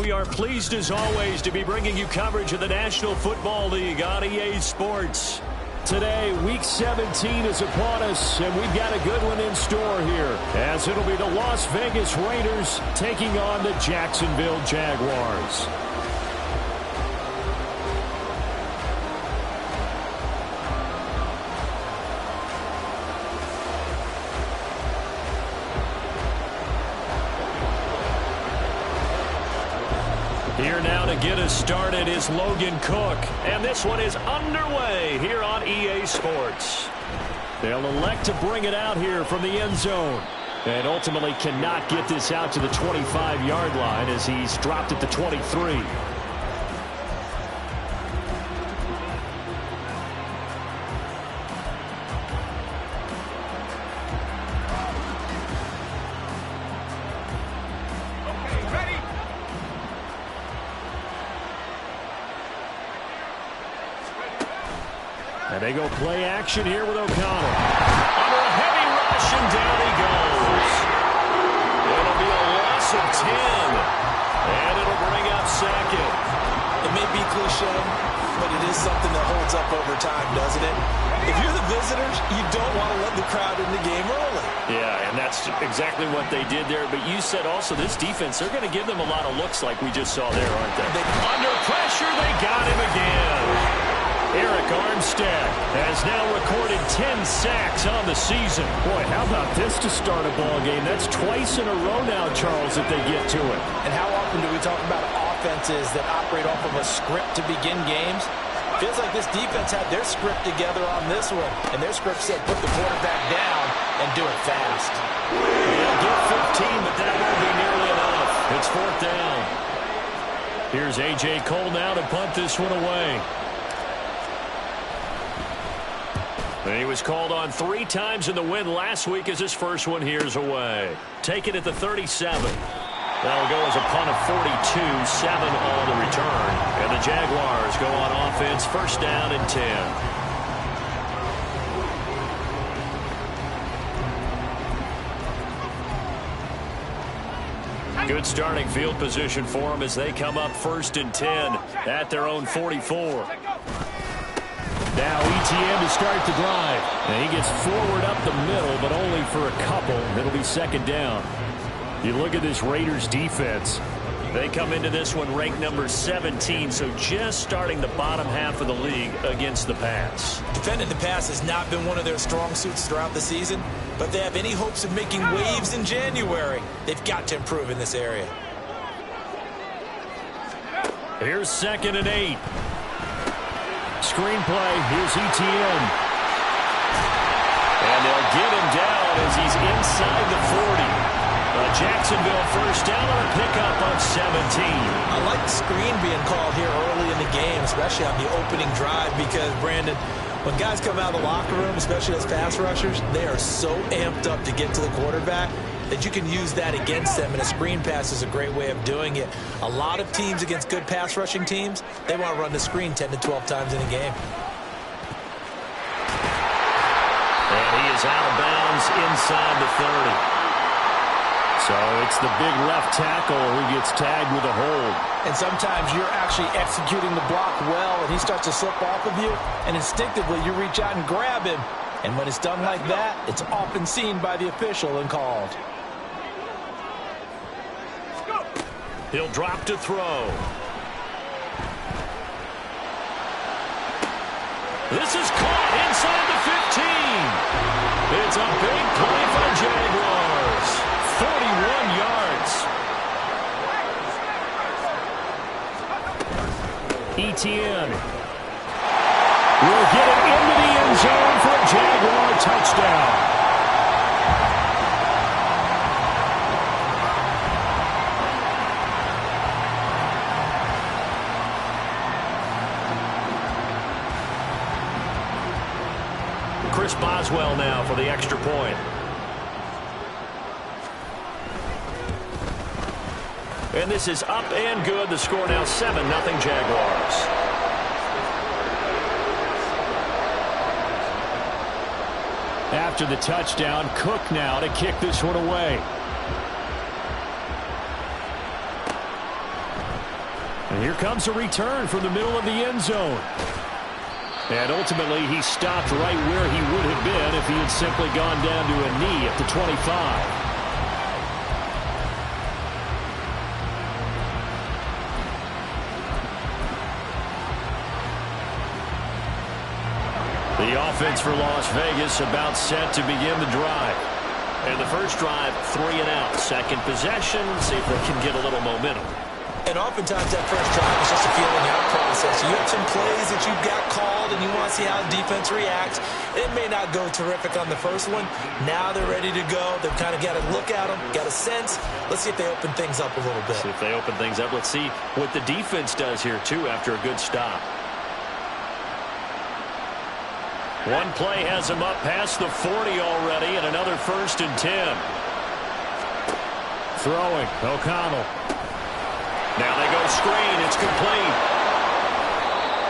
we are pleased as always to be bringing you coverage of the National Football League on EA Sports. Today, Week 17 is upon us, and we've got a good one in store here, as it'll be the Las Vegas Raiders taking on the Jacksonville Jaguars. Here now to get us started is Logan Cook, and this one is underway here on EA Sports. They'll elect to bring it out here from the end zone, and ultimately cannot get this out to the 25-yard line as he's dropped at the 23. And they go play action here with O'Connell. Under a heavy rush, and down he goes. It'll be a loss of 10. And it'll bring up second. It may be cliche, but it is something that holds up over time, doesn't it? If you're the visitors, you don't want to let the crowd in the game early. Yeah, and that's exactly what they did there. But you said also this defense, they're going to give them a lot of looks like we just saw there, aren't they? Under pressure, they got him again. Eric Armstead has now recorded 10 sacks on the season. Boy, how about this to start a ball game? That's twice in a row now, Charles, that they get to it. And how often do we talk about offenses that operate off of a script to begin games? Feels like this defense had their script together on this one. And their script said put the quarterback down and do it fast. They'll get 15, but that won't be nearly enough. It's fourth down. Here's A.J. Cole now to punt this one away. And he was called on 3 times in the win last week as his first one here's away. Taken at the 37. That'll go as a punt of 42, 7 on the return. And the Jaguars go on offense, first down and 10. Good starting field position for them as they come up first and 10 at their own 44. Now ETN to start the drive. And he gets forward up the middle, but only for a couple. It'll be second down. You look at this Raiders defense. They come into this one ranked number 17, so just starting the bottom half of the league against the pass. Defending the pass has not been one of their strong suits throughout the season, but they have any hopes of making waves in January. They've got to improve in this area. Here's second and 8. Screenplay, here's ETN. And they'll get him down as he's inside the 40. Jacksonville first down on a pickup on 17. I like the screen being called here early in the game, especially on the opening drive, because, Brandon, when guys come out of the locker room, especially as pass rushers, they are so amped up to get to the quarterback that you can use that against them, and a screen pass is a great way of doing it. A lot of teams against good pass rushing teams, they want to run the screen 10 to 12 times in a game. And he is out of bounds inside the 30. So it's the big left tackle who gets tagged with a hold. And sometimes you're actually executing the block well, and he starts to slip off of you, and instinctively you reach out and grab him. And when it's done like that, it's often seen by the official and called. He'll drop to throw. This is caught inside the 15. It's a big play for the Jaguars. 41 yards. ETN will get it into the end zone for a Jaguar touchdown. Chris Boswell now for the extra point. And this is up and good. The score now 7-0 Jaguars. After the touchdown, Cook now to kick this one away. And here comes a return from the middle of the end zone. And ultimately, he stopped right where he would have been if he had simply gone down to a knee at the 25. The offense for Las Vegas about set to begin the drive. And the first drive, 3 and out. Second possession, see if they can get a little momentum. And oftentimes that first drive is just a feeling out process. You have some plays that you've got called and you want to see how the defense reacts. It may not go terrific on the first one. Now they're ready to go. They've kind of got to look at them, got a sense. Let's see if they open things up a little bit. See if they open things up. Let's see what the defense does here, too, after a good stop. One play has him up past the 40 already, and another 1st and 10. Throwing, O'Connell. Now they go screen. It's complete.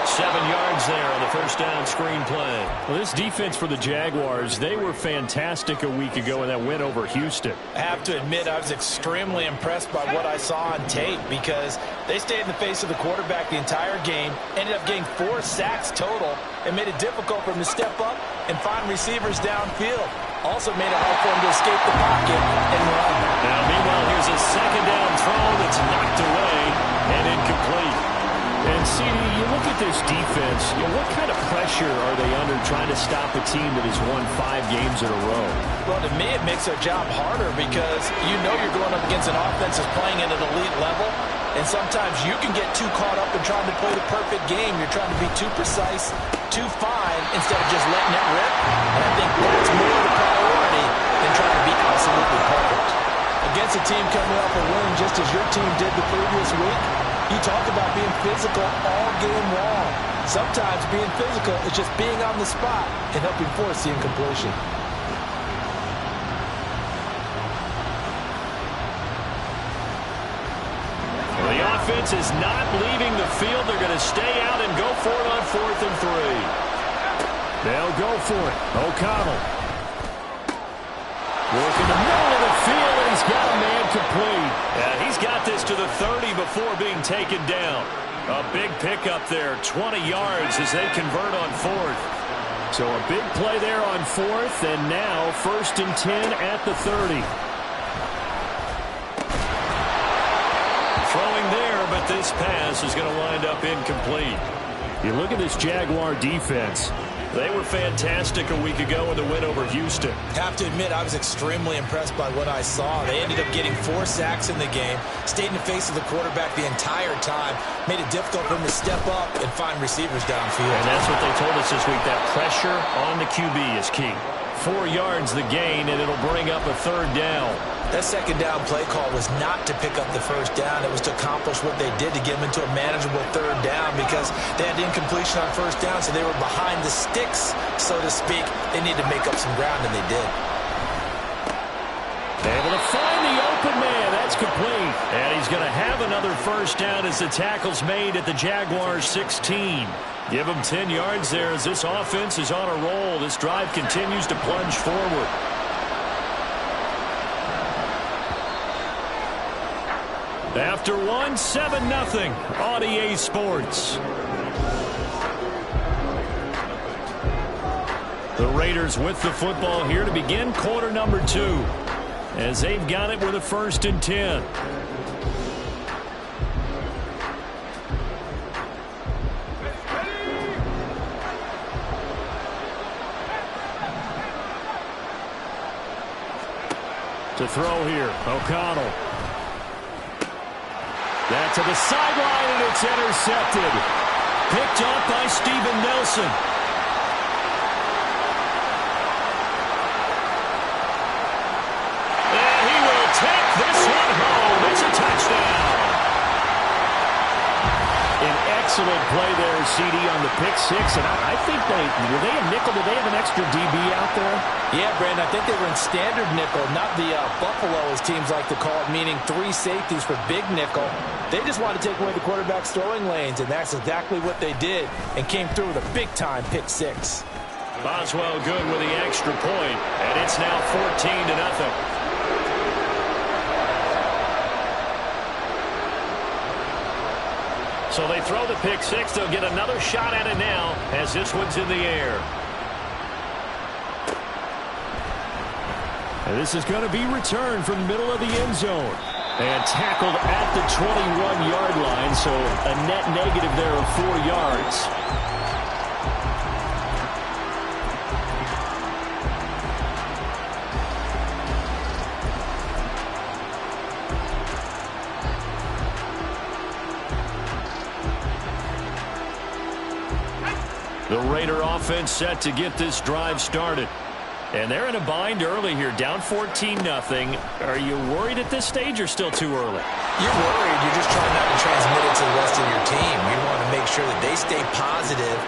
7 yards there on the first down screen play. Well, this defense for the Jaguars, they were fantastic a week ago in that win over Houston. I have to admit, I was extremely impressed by what I saw on tape because they stayed in the face of the quarterback the entire game, ended up getting 4 sacks total, and made it difficult for him to step up and find receivers downfield. Also made it hard for him to escape the pocket and run. Now, meanwhile, here's a second down throw that's knocked away and incomplete. And, CD, you look at this defense, what kind of pressure are they under trying to stop a team that has won 5 games in a row? Well, to me, it makes their job harder because you know you're going up against an offense that's playing at an elite level, and sometimes you can get too caught up in trying to play the perfect game. You're trying to be too precise, too fine, instead of just letting it rip. And I think that's more the priority than trying to be absolutely perfect. Against a team coming off a win just as your team did the previous week, you talk about being physical all game long. Sometimes being physical is just being on the spot and helping force the incompletion. Well, the offense is not leaving the field. They're going to stay out and go for it on 4th and 3. They'll go for it. O'Connell. Working the middle of the field, and he's got a man complete. Yeah, he's got this to the 30 before being taken down. A big pickup there, 20 yards as they convert on 4th. So a big play there on 4th, and now 1st and 10 at the 30. Throwing there, but this pass is going to wind up incomplete. You look at this Jaguar defense. They were fantastic a week ago in the win over Houston. Have to admit, I was extremely impressed by what I saw. They ended up getting 4 sacks in the game, stayed in the face of the quarterback the entire time, made it difficult for him to step up and find receivers downfield. And that's what they told us this week, that pressure on the QB is key. 4 yards the gain, and it'll bring up a 3rd down. That second down play call was not to pick up the first down. It was to accomplish what they did to get them into a manageable 3rd down because they had incompletion on first down, so they were behind the sticks, so to speak. They needed to make up some ground, and they did. Able to find the open man. That's complete. And he's going to have another first down as the tackle's made at the Jaguars' 16. Give him 10 yards there as this offense is on a roll. This drive continues to plunge forward. After one, 7-0 on EA Sports. The Raiders with the football here to begin quarter number 2. As they've got it with a 1st and 10. To throw here, O'Connell. That to the sideline, and it's intercepted. Picked up by Steven Nelson. And he will take this one home. It's a touchdown. An excellent play there, CD, on the pick 6. And I think were they a nickel? Did they have an extra DB out there? Yeah, Brandon, I think they were in standard nickel, not the Buffalo, as teams like to call it, meaning 3 safeties for big nickel. They just wanted to take away the quarterback's throwing lanes, and that's exactly what they did, and came through with a big-time pick 6. Boswell good with the extra point, and it's now 14-0. So they throw the pick six. They'll get another shot at it now as this one's in the air. And this is going to be returned from the middle of the end zone. And tackled at the 21-yard line, so a net negative there of 4 yards. The Raider offense set to get this drive started. And they're in a bind early here, down 14-0. Are you worried at this stage or still too early? You're worried. You're just trying not to transmit it to the rest of your team. You want to make sure that they stay positive.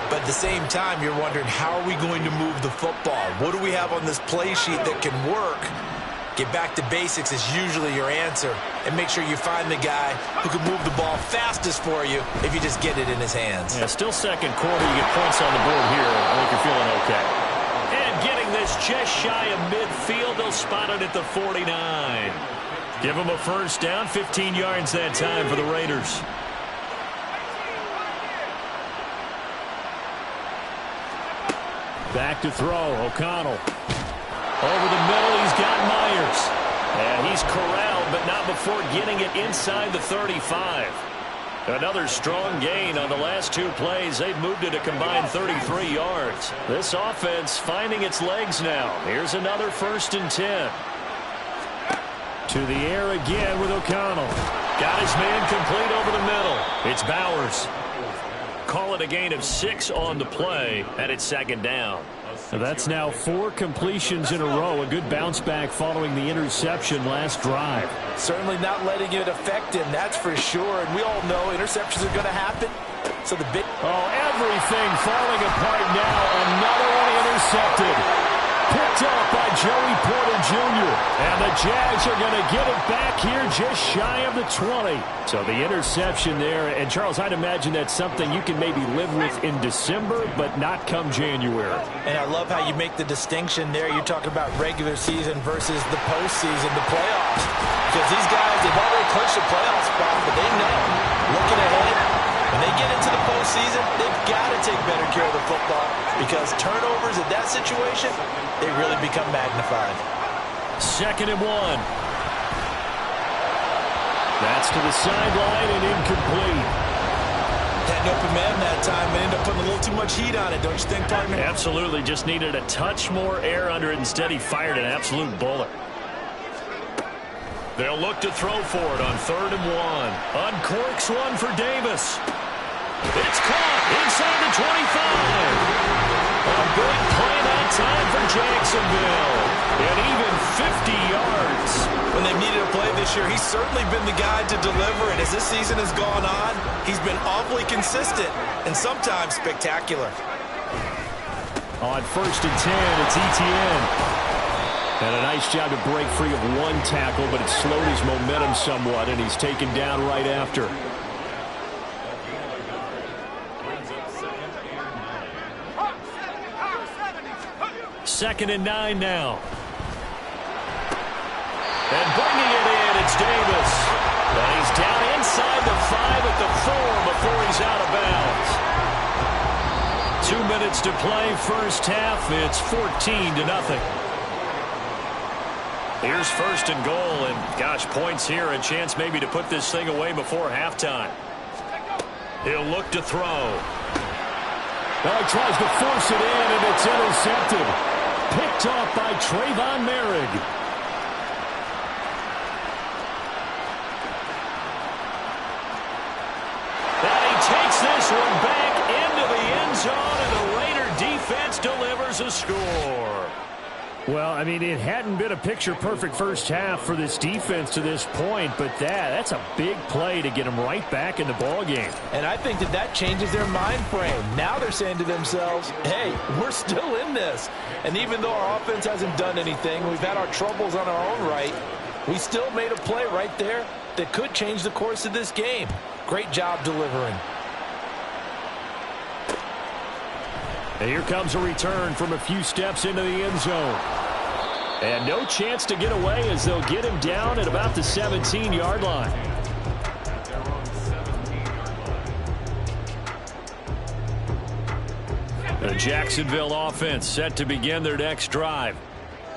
But at the same time, you're wondering, how are we going to move the football? What do we have on this play sheet that can work? Get back to basics is usually your answer. And make sure you find the guy who can move the ball fastest for you if you just get it in his hands. Yeah, still second quarter. You get points on the board here. I think you're feeling okay. And getting this just shy of midfield. They'll spot it at the 49. Give them a first down. 15 yards that time for the Raiders. Back to throw. O'Connell. Over the middle, he's got Myers. And he's corralled, but not before getting it inside the 35. Another strong gain on the last 2 plays. They've moved it a combined 33 yards. This offense finding its legs now. Here's another 1st and 10. To the air again with O'Connell. Got his man complete over the middle. It's Bowers. Call it a gain of 6 on the play, and it's 2nd down. So that's now 4 completions in a row. A good bounce back following the interception last drive. Certainly not letting it affect him, that's for sure. And we all know interceptions are going to happen. So the big... Oh, everything falling apart now. Another one intercepted. Picked up by Joey Porter Jr. And the Jags are going to get it back here just shy of the 20. So the interception there. And, Charles, I'd imagine that's something you can maybe live with in December, but not come January. And I love how you make the distinction there. You're talking about regular season versus the postseason, the playoffs. Because these guys, they've already clinched a playoff spot, but they know, looking ahead, when they get into the postseason, they've got to take better care of the football because turnovers in that situation, they really become magnified. 2nd and 1. That's to the sideline and incomplete. Had an open man that time, but ended up putting a little too much heat on it, don't you think, partner? Absolutely. Just needed a touch more air under it. Instead, he fired an absolute bullet. They'll look to throw for it on 3rd and 1. Uncorks one for Davis. It's caught inside the 25. A big play that time for Jacksonville. And even 50 yards. When they've needed a play this year, he's certainly been the guy to deliver it. As this season has gone on, he's been awfully consistent and sometimes spectacular. On 1st and 10, it's Etienne. And a nice job to break free of 1 tackle, but it slowed his momentum somewhat, and he's taken down right after. Second and 9 now. And bringing it in, it's Davis. And he's down inside the 5 at the 4 before he's out of bounds. 2 minutes to play, first half. It's 14-0. Here's 1st and goal, and gosh, points here, a chance maybe to put this thing away before halftime. He'll look to throw. Oh, he tries to force it in, and it's intercepted. Picked off by Trayvon Merrick. And he takes this one back into the end zone, and the Raider defense delivers a score. Well, I mean, it hadn't been a picture-perfect first half for this defense to this point, but that's a big play to get them right back in the ballgame. And I think that changes their mind frame. Now they're saying to themselves, hey, we're still in this. And even though our offense hasn't done anything, we've had our troubles on our own right, we still made a play right there that could change the course of this game. Great job delivering. And here comes a return from a few steps into the end zone. And no chance to get away as they'll get him down at about the 17-yard line. The Jacksonville offense set to begin their next drive.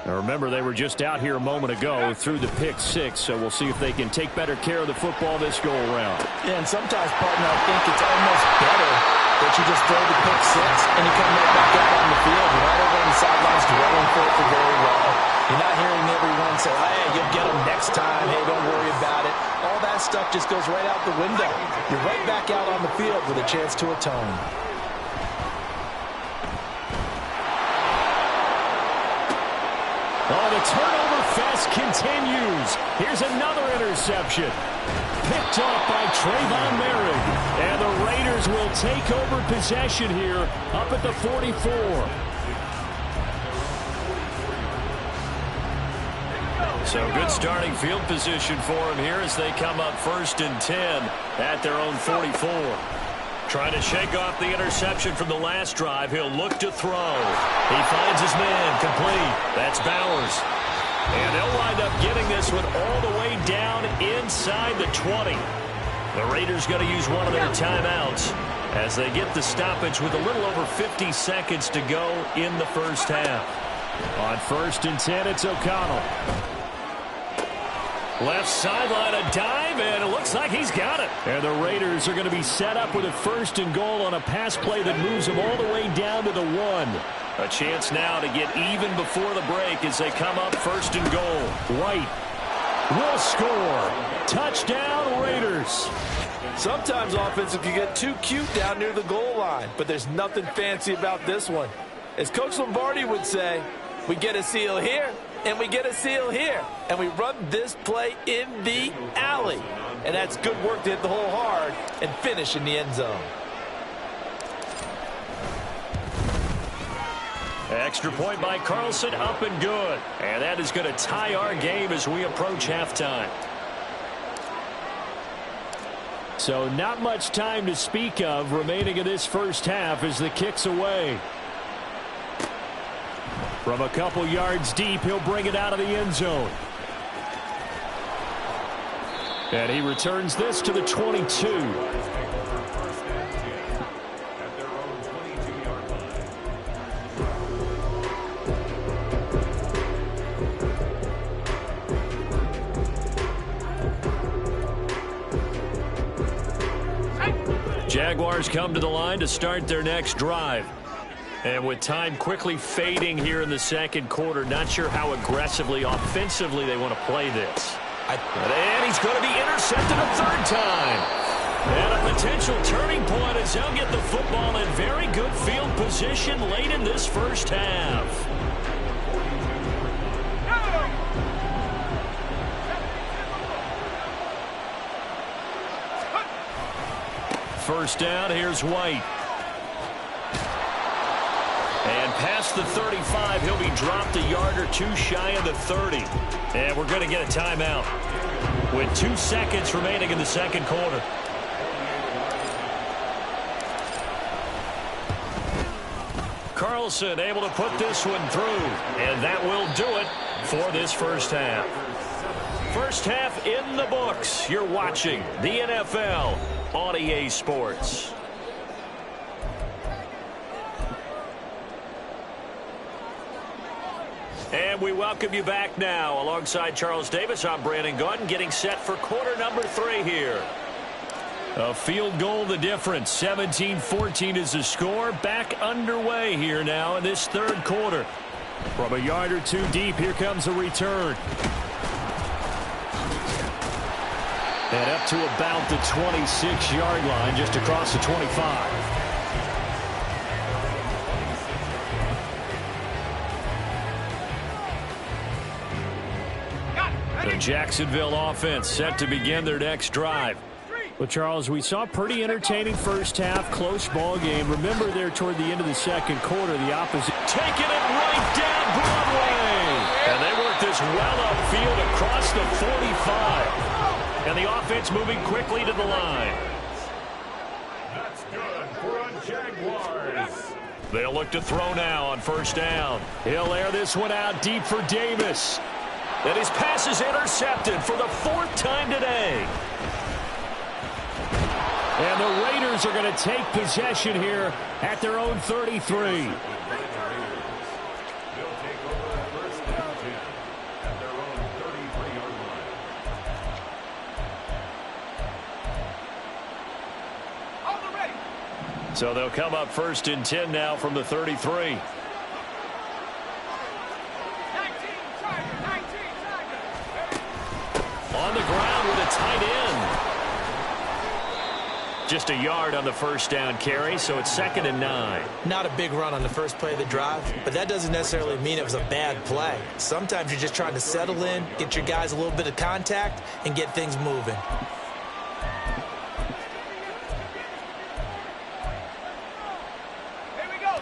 Now remember, they were just out here a moment ago through the pick six, so we'll see if they can take better care of the football this go-around. Yeah, and sometimes, partner, I think it's almost better that you just throw the pick six and you come right back out on the field. You're not over on the sidelines dwelling for it for very long. You're not hearing everyone say, hey, you'll get them next time. Hey, don't worry about it. All that stuff just goes right out the window. You're right back out on the field with a chance to atone. Oh, the turnover fest continues. Here's another interception. Picked off by Trayvon Merrick. And the Raiders will take over possession here up at the 44. So good starting field position for him here as they come up 1st and 10 at their own 44. Trying to shake off the interception from the last drive. He'll look to throw. He finds his man complete. That's Bowers. And they'll wind up getting this one all the way down inside the 20. The Raiders going to use one of their timeouts as they get the stoppage with a little over 50 seconds to go in the first half. On 1st and 10, it's O'Connell. Left sideline, a dive, and it looks like he's got it. And the Raiders are going to be set up with a 1st and goal on a pass play that moves them all the way down to the 1. A chance now to get even before the break as they come up 1st and goal. White will score. Touchdown, Raiders. Sometimes offensive can get too cute down near the goal line, but there's nothing fancy about this one. As Coach Lombardi would say, we get a seal here, and we get a seal here. And we run this play in the alley. And that's good work to hit the hole hard and finish in the end zone. Extra point by Carlson, up and good. And that is going to tie our game as we approach halftime. So not much time to speak of remaining in this first half as the kick's away. From a couple yards deep, he'll bring it out of the end zone. And he returns this to the 22. Jaguars come to the line to start their next drive. And with time quickly fading here in the second quarter, not sure how aggressively, offensively they want to play this. And he's going to be intercepted a 3rd time. And a potential turning point as they'll get the football in very good field position late in this first half. First down, here's White. And past the 35, he'll be dropped a yard or two shy of the 30. And we're going to get a timeout with 2 seconds remaining in the second quarter. Carlson able to put this one through. And that will do it for this first half. First half in the books. You're watching the NFL on EA Sports. And we welcome you back now. Alongside Charles Davis, I'm Brandon Gaudin, getting set for quarter number 3 here. A field goal the difference. 17-14 is the score. Back underway here now in this third quarter. From a yard or two deep, here comes a return. And up to about the 26-yard line, just across the 25. The Jacksonville offense set to begin their next drive. Well, Charles, we saw a pretty entertaining first half, close ball game. Remember there toward the end of the second quarter, the opposite taking it right down Broadway. And they work this well upfield across the 45. And the offense moving quickly to the line. That's good for a Jaguars. They'll look to throw now on first down. He'll air this one out deep for Davis. And his pass is intercepted for the 4th time today. And the Raiders are going to take possession here at their own 33. So they'll come up 1st and 10 now from the 33. On the ground with a tight end. Just a yard on the first down carry, so it's 2nd and 9. Not a big run on the first play of the drive, but that doesn't necessarily mean it was a bad play. Sometimes you're just trying to settle in, get your guys a little bit of contact, and get things moving.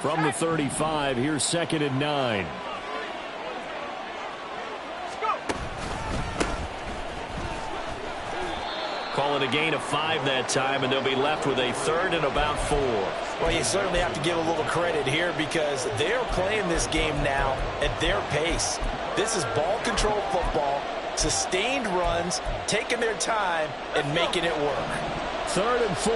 From the 35, here's 2nd and 9. Call it a gain of 5 that time, and they'll be left with a 3rd and about 4. Well, you certainly have to give a little credit here because they're playing this game now at their pace. This is ball control football, sustained runs, taking their time, and making it work. 3rd and 4.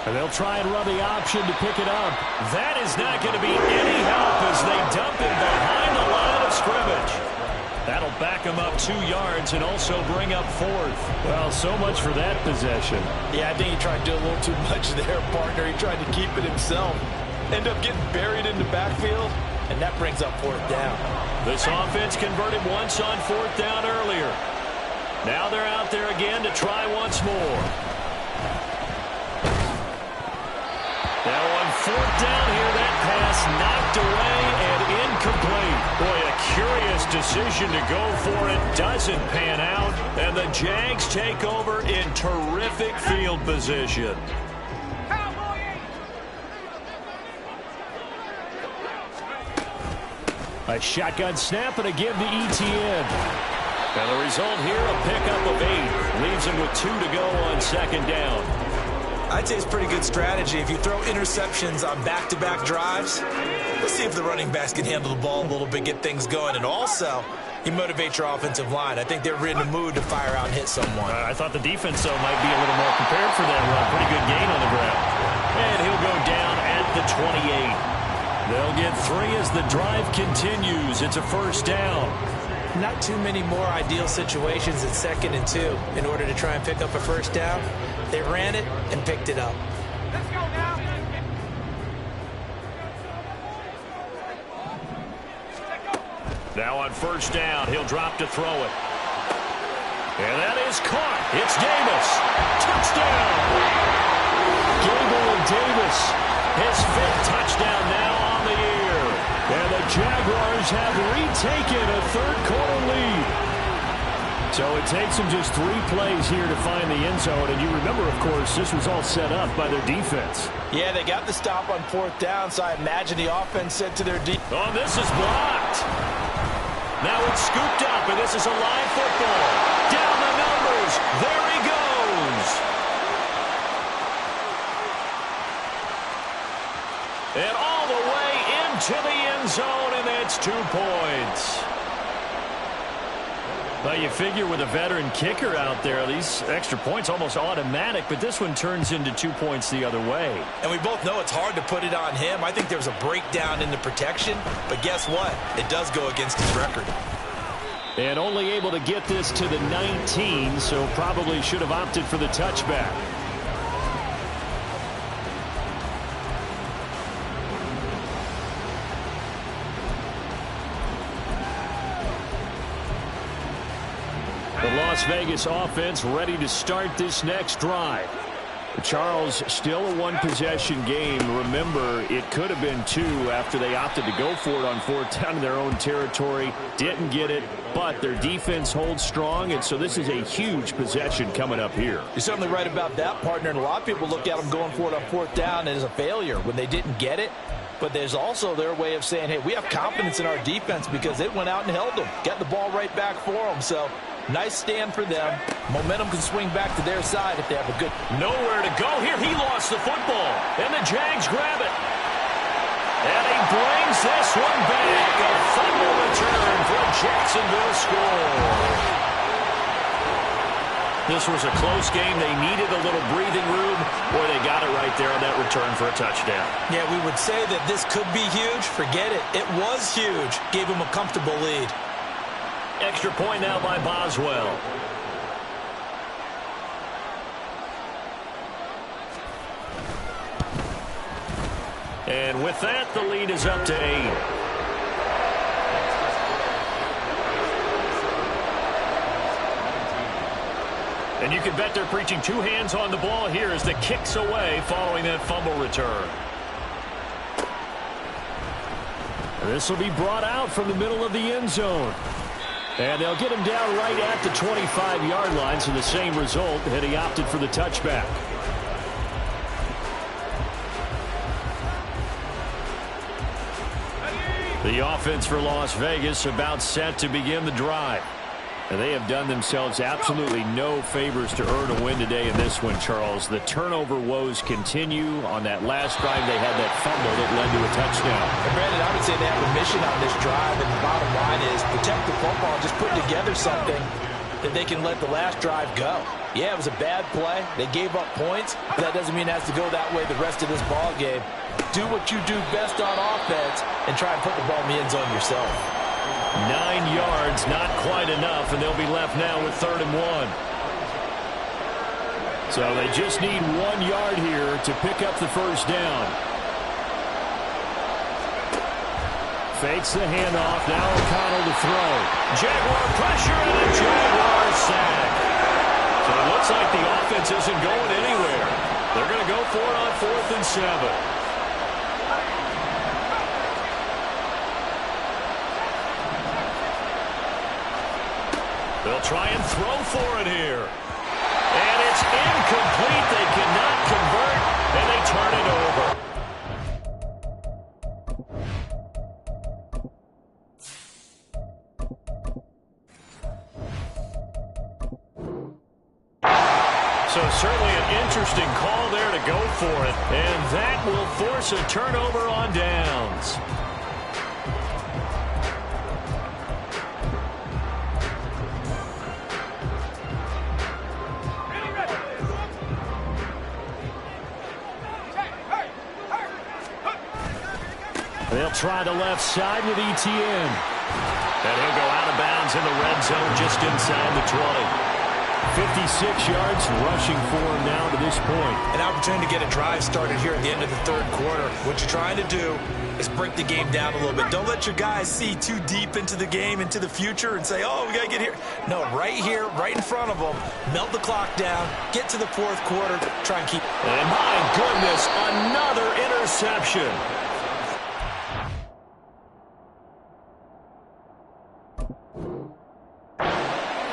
And they'll try and run the option to pick it up. That is not going to be any help as they dump it behind the line of scrimmage. That'll back them up 2 yards and also bring up 4th. Well, so much for that possession. Yeah, I think he tried to do a little too much there, partner. He tried to keep it himself. End up getting buried in the backfield, and that brings up 4th down. This offense converted once on 4th down earlier. Now they're out there again to try once more. Now on 4th down here, that pass knocked away and incomplete. Boy, a curious decision to go for it. Doesn't pan out. And the Jags take over in terrific field position. A shotgun snap and a give to ETN. And the result here, a pickup of 8. Leaves him with 2 to go on 2nd down. I'd say it's pretty good strategy. If you throw interceptions on back-to-back drives, let's see if the running backs can handle the ball a little bit, get things going. And also, you motivate your offensive line. I think they're in the mood to fire out and hit someone. I thought the defense, though, might be a little more prepared for that run. Pretty good gain on the ground. And he'll go down at the 28. They'll get 3 as the drive continues. It's a 1st down. Not too many more ideal situations at 2nd and 2 in order to try and pick up a 1st down. They ran it and picked it up. Let's go now. Now on 1st down, he'll drop to throw it. And that is caught. It's Davis. Touchdown. Gabriel Davis, his 5th touchdown now on the year. And the Jaguars have retaken a 3rd quarter lead. So it takes them just 3 plays here to find the end zone. And you remember, of course, this was all set up by their defense. Yeah, they got the stop on 4th down, so I imagine the offense said to their defense. Oh, this is blocked. Now it's scooped up, and this is a live football. Down the numbers. There he goes. And all the way into the end zone, and that's 2 points. Well, you figure with a veteran kicker out there, these extra points almost automatic, but this one turns into 2 points the other way. And we both know it's hard to put it on him. I think there's a breakdown in the protection, but guess what? It does go against his record. And only able to get this to the 19, so probably should have opted for the touchback. The Las Vegas offense ready to start this next drive. Charles, still a 1-possession game. Remember, it could have been 2 after they opted to go for it on 4th down in their own territory. Didn't get it, but their defense holds strong, and so this is a huge possession coming up here. You're certainly right about that, partner, and a lot of people look at them going for it on 4th down as a failure when they didn't get it. But there's also their way of saying, hey, we have confidence in our defense because it went out and held them. Got the ball right back for them. So nice stand for them. Momentum can swing back to their side if they have a good. Nowhere to go here. He lost the football. And the Jags grab it. And he brings this one back. A fumble return for a Jacksonville score. This was a close game. They needed a little breathing room, or they got it right there on that return for a touchdown. Yeah, we would say that this could be huge. Forget it. It was huge. Gave him a comfortable lead. Extra point now by Boswell. And with that, the lead is up to 8. And you can bet they're preaching two hands on the ball here as the kick's away following that fumble return. This will be brought out from the middle of the end zone. And they'll get him down right at the 25-yard line, so the same result, and he opted for the touchback. The offense for Las Vegas about set to begin the drive. And they have done themselves absolutely no favors to earn a win today in this one, Charles. The turnover woes continue. On that last drive, they had that fumble that led to a touchdown. And Brandon, I would say they have a mission on this drive, and the bottom line is protect the football, just put together something that they can let the last drive go. Yeah, it was a bad play. They gave up points, but that doesn't mean it has to go that way the rest of this ball game. Do what you do best on offense and try and put the ball in the end zone yourself. 9 yards, not quite enough, and they'll be left now with 3rd and 1. So they just need 1 yard here to pick up the first down. Fakes the handoff. Now O'Connell to throw. Jaguar pressure and a Jaguar sack. So it looks like the offense isn't going anywhere. They're going to go for it on 4th and 7. They'll try and throw for it here. And it's incomplete. They cannot convert, and they turn it over. So certainly an interesting call there to go for it. And that will force a turnover on downs. They'll try the left side with Etienne. And he'll go out of bounds in the red zone just inside the 20. 56 yards rushing for him now to this point. An opportunity to get a drive started here at the end of the 3rd quarter. What you're trying to do is break the game down a little bit. Don't let your guys see too deep into the game, into the future, and say, oh, we got to get here. No, right here, right in front of them, melt the clock down, get to the 4th quarter, try and keep. And my goodness, another interception.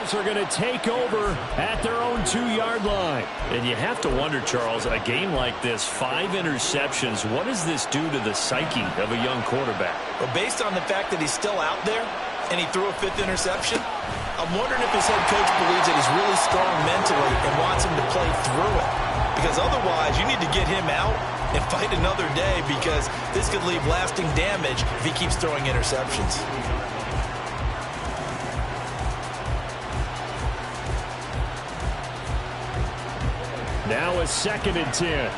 Are going to take over at their own 2-yard line. And you have to wonder, Charles, a game like this, 5 interceptions, what does this do to the psyche of a young quarterback? Well, based on the fact that he's still out there and he threw a 5th interception, I'm wondering if his head coach believes that he's really strong mentally and wants him to play through it. Because otherwise, you need to get him out and fight another day, because this could leave lasting damage if he keeps throwing interceptions. Now a 2nd and 10.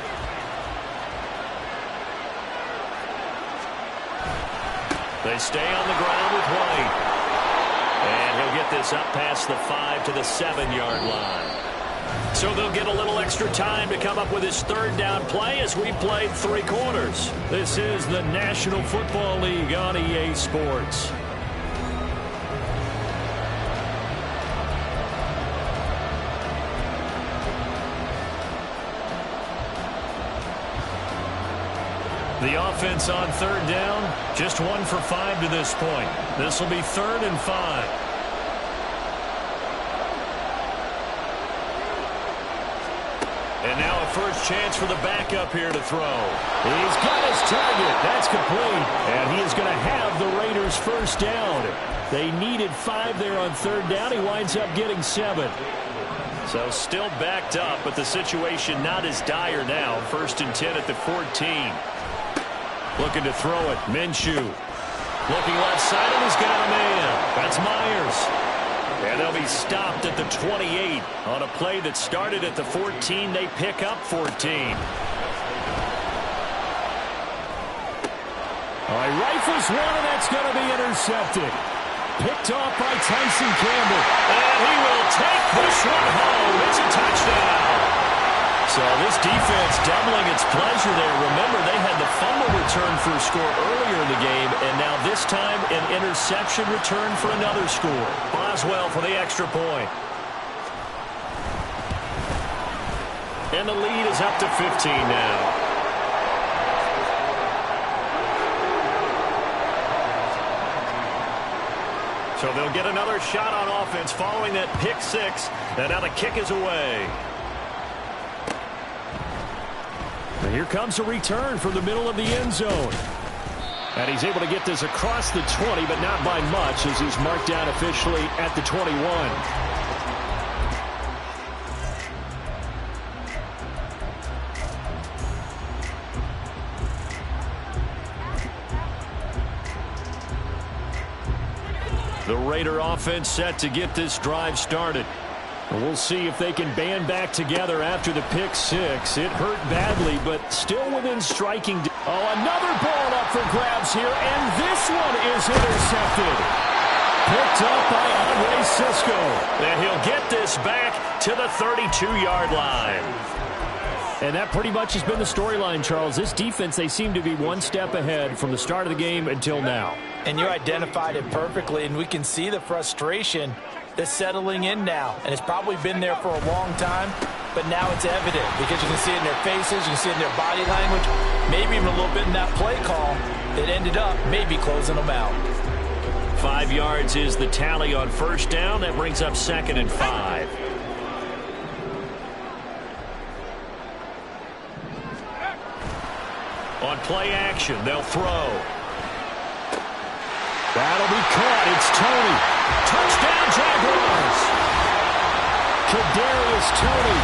They stay on the ground with White. And he'll get this up past the 5 to the 7-yard line. So they'll get a little extra time to come up with his 3rd down play as we played 3 quarters. This is the National Football League on EA Sports. The offense on 3rd down, just 1 for 5 to this point. This will be 3rd and 5. And now a first chance for the backup here to throw. He's got his target. That's complete. And he is going to have the Raiders' first down. They needed 5 there on 3rd down. He winds up getting 7. So still backed up, but the situation not as dire now. 1st and 10 at the 14. Looking to throw it. Minshew. Looking left side, and he's got a man. That's Myers. And they'll be stopped at the 28. On a play that started at the 14, they pick up 14. All right, rifles one, and that's going to be intercepted. Picked off by Tyson Campbell. And he will take this one home. It's a touchdown. So this defense doubling its pleasure there. Remember, they had the fumble return for a score earlier in the game, and now this time an interception return for another score. Boswell for the extra point. And the lead is up to 15 now. So they'll get another shot on offense following that pick six. And now the kick is away. And here comes a return from the middle of the end zone. And he's able to get this across the 20, but not by much, as he's marked down officially at the 21. The Raider offense set to get this drive started. And we'll see if they can band back together after the pick six. It hurt badly, but still within striking. Oh, another ball up for grabs here, and this one is intercepted. Picked up by Andre Cisco. And he'll get this back to the 32-yard line. And that pretty much has been the storyline, Charles. This defense, they seem to be one step ahead from the start of the game until now. And you identified it perfectly, and we can see the frustration that's settling in now. And it's probably been there for a long time, but now it's evident because you can see it in their faces, you can see it in their body language, maybe even a little bit in that play call that ended up maybe closing them out. 5 yards is the tally on first down. That brings up 2nd and 5. On play action, they'll throw. That'll be caught. It's Toney. Touchdown, Jaguars. Kadarius Toney,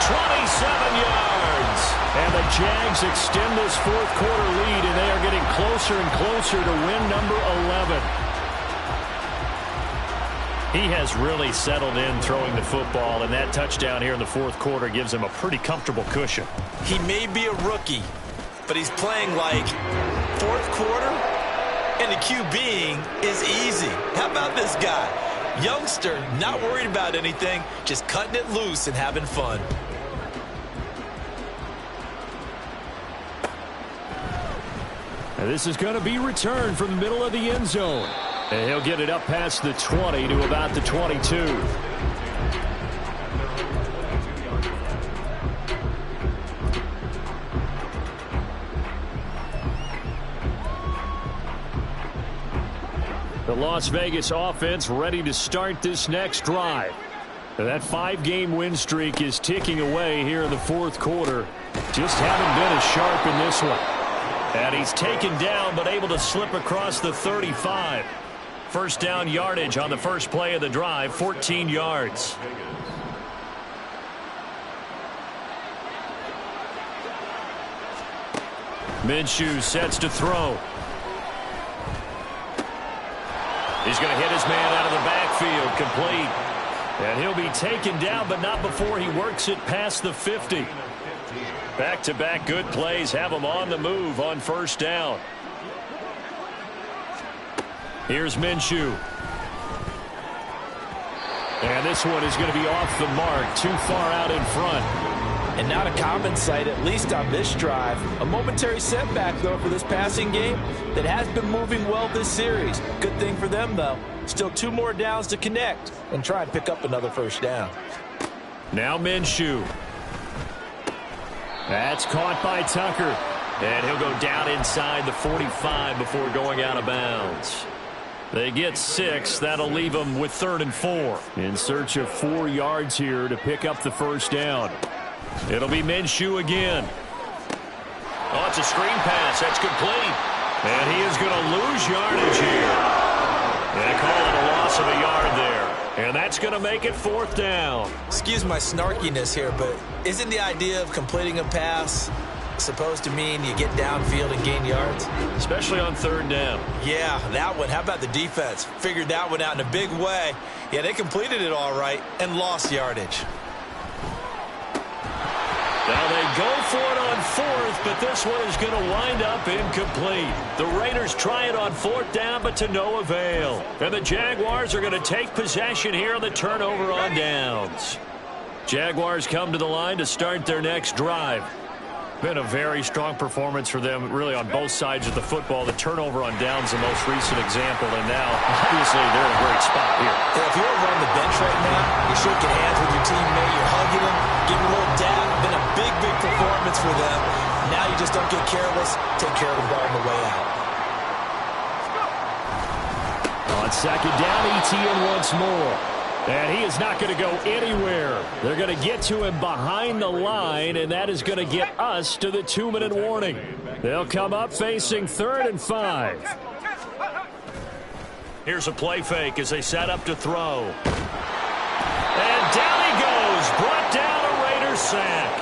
27 yards. And the Jags extend this fourth quarter lead, and they are getting closer and closer to win number 11. He has really settled in throwing the football, and that touchdown here in the fourth quarter gives him a pretty comfortable cushion. He may be a rookie, but he's playing like fourth quarter, and the QBing is easy. How about this guy? Youngster, not worried about anything, just cutting it loose and having fun. And this is going to be returned from the middle of the end zone. And he'll get it up past the 20 to about the 22. The Las Vegas offense ready to start this next drive. That 5-game win streak is ticking away here in the fourth quarter. Just haven't been as sharp in this one. And he's taken down but able to slip across the 35. First down yardage on the first play of the drive, 14 yards. Minshew sets to throw. He's going to hit his man out of the backfield, complete. And he'll be taken down, but not before he works it past the 50. Back-to-back good plays have him on the move on first down. Here's Minshew. And this one is going to be off the mark, too far out in front. And not a common sight, at least on this drive. A momentary setback, though, for this passing game that has been moving well this series. Good thing for them, though. Still 2 more downs to connect and try and pick up another first down. Now Minshew. That's caught by Tucker. And he'll go down inside the 45 before going out of bounds. They get 6. That'll leave them with 3rd and 4. In search of 4 yards here to pick up the first down. It'll be Minshew again. Oh, it's a screen pass. That's complete. And he is going to lose yardage here. They call it a loss of a yard there. And that's going to make it 4th down. Excuse my snarkiness here, but isn't the idea of completing a pass supposed to mean you get downfield and gain yards? Especially on third down. Yeah, that one. How about the defense? Figured that one out in a big way. Yeah, they completed it all right and lost yardage. Now they go for it on fourth, but this one is going to wind up incomplete. The Raiders try it on fourth down, but to no avail. And the Jaguars are going to take possession here on the turnover on downs. Jaguars come to the line to start their next drive. Been a very strong performance for them, really, on both sides of the football. The turnover on downs, the most recent example, and now, obviously, they're in a great spot here. Yeah, if you're over on the bench right now, you're shaking hands with your teammate, you're hugging him, giving a little dab. Been a big, big performance for them. Now you just don't get careless. Take care of the ball on the way out. On second down, Etienne once more. And he is not going to go anywhere. They're going to get to him behind the line, and that is going to get us to the 2-minute warning. They'll come up facing 3rd and 5. Here's a play fake as they set up to throw. And down he goes. Brought down a Raiders sack.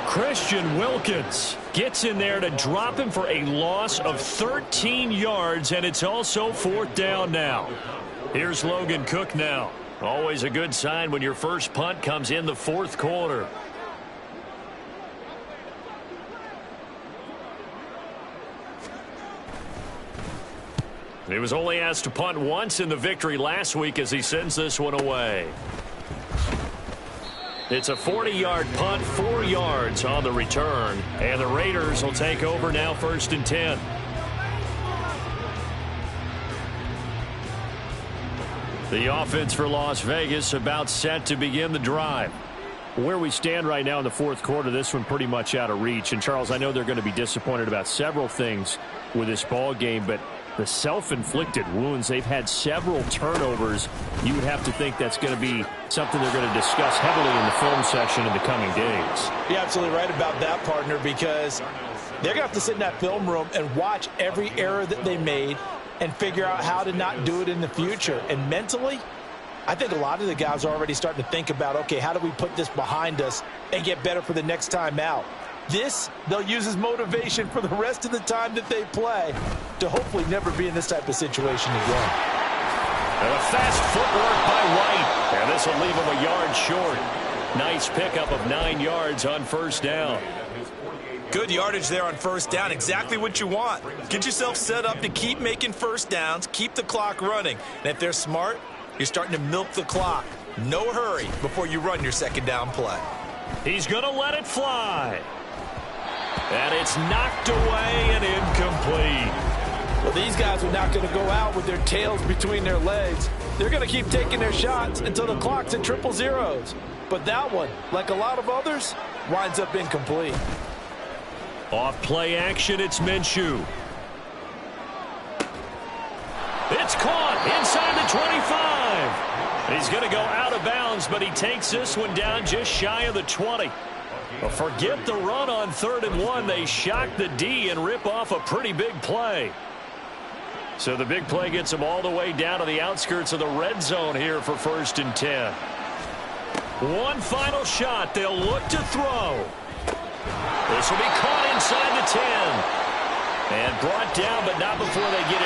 Christian Wilkins gets in there to drop him for a loss of 13 yards, and it's also 4th down now. Here's Logan Cook now. Always a good sign when your first punt comes in the 4th quarter. He was only asked to punt once in the victory last week as he sends this one away. It's a 40-yard punt, 4 yards on the return. And the Raiders will take over now 1st and 10. The offense for Las Vegas about set to begin the drive. Where we stand right now in the 4th quarter, this one pretty much out of reach. And, Charles, I know they're going to be disappointed about several things with this ball game, but the self-inflicted wounds, they've had several turnovers. You would have to think that's going to be something they're going to discuss heavily in the film section in the coming days. You're absolutely right about that, partner, because they're going to have to sit in that film room and watch every error that they made and figure out how to not do it in the future. And mentally, I think a lot of the guys are already starting to think about, okay, how do we put this behind us and get better for the next time out? This, they'll use as motivation for the rest of the time that they play to hopefully never be in this type of situation again. And a fast footwork by White. And this will leave him a yard short. Nice pickup of 9 yards on 1st down. Good yardage there on 1st down. Exactly what you want. Get yourself set up to keep making 1st downs, keep the clock running. And if they're smart, you're starting to milk the clock. No hurry before you run your 2nd down play. He's going to let it fly. And it's knocked away and incomplete. Well, these guys are not going to go out with their tails between their legs. They're going to keep taking their shots until the clock's at 000. But that one, like a lot of others, winds up incomplete. Off play action, it's Minshew. It's caught inside the 25. He's going to go out of bounds, but he takes this one down just shy of the 20. Well, forget the run on 3rd and 1. They shock the D and rip off a pretty big play. So the big play gets them all the way down to the outskirts of the red zone here for 1st and 10. One final shot. They'll look to throw. This will be caught inside the 10. And brought down, but not before they get it.